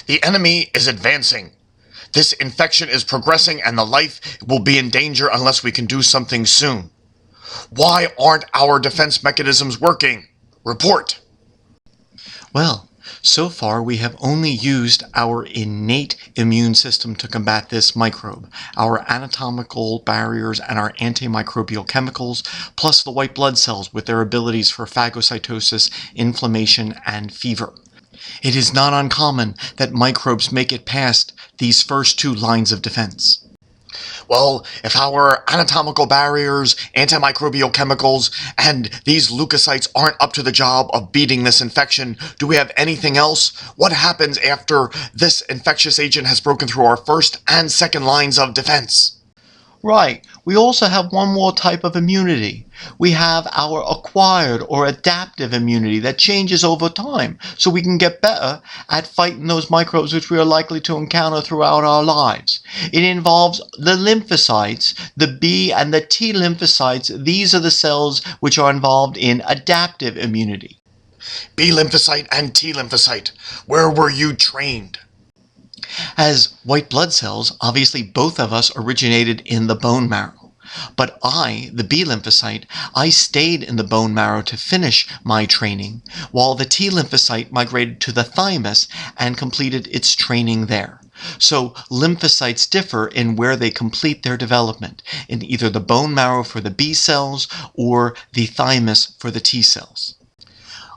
The enemy is advancing. This infection is progressing and the life will be in danger unless we can do something soon. Why aren't our defense mechanisms working? Report. Well, so far we have only used our innate immune system to combat this microbe, our anatomical barriers and our antimicrobial chemicals, plus the white blood cells with their abilities for phagocytosis, inflammation, and fever. It is not uncommon that microbes make it past these first two lines of defense. Well, if our anatomical barriers, antimicrobial chemicals, and these leukocytes aren't up to the job of beating this infection, do we have anything else? What happens after this infectious agent has broken through our first and second lines of defense? Right, we also have one more type of immunity. We have our acquired or adaptive immunity that changes over time, so we can get better at fighting those microbes which we are likely to encounter throughout our lives. It involves the lymphocytes, the B and the T lymphocytes. These are the cells which are involved in adaptive immunity. B lymphocyte and T lymphocyte, where were you trained? As white blood cells, obviously both of us originated in the bone marrow. But I, the B lymphocyte, I stayed in the bone marrow to finish my training, while the T lymphocyte migrated to the thymus and completed its training there. So lymphocytes differ in where they complete their development, in either the bone marrow for the B cells or the thymus for the T cells.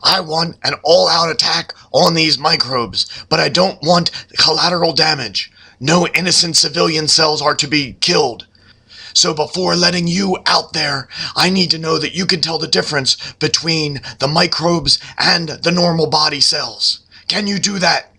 I want an all-out attack on these microbes, but I don't want collateral damage. No innocent civilian cells are to be killed. So before letting you out there, I need to know that you can tell the difference between the microbes and the normal body cells. Can you do that?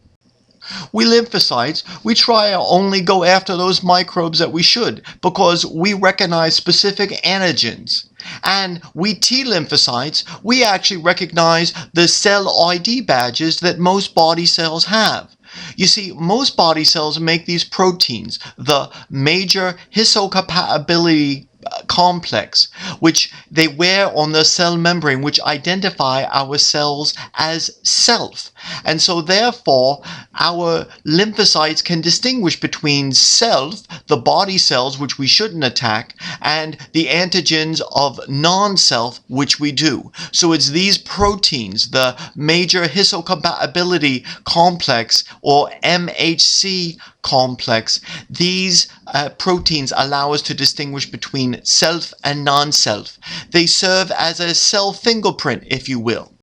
We lymphocytes, we try to only go after those microbes that we should, because we recognize specific antigens. And we T lymphocytes, we actually recognize the cell ID badges that most body cells have. You see, most body cells make these proteins, the major histocompatibility complex, which they wear on the cell membrane, which identify our cells as self. And so therefore, our lymphocytes can distinguish between self, the body cells, which we shouldn't attack, and the antigens of non-self, which we do. So it's these proteins, the major histocompatibility complex, or MHC complex, these proteins allow us to distinguish between self and non-self. They serve as a cell fingerprint, if you will.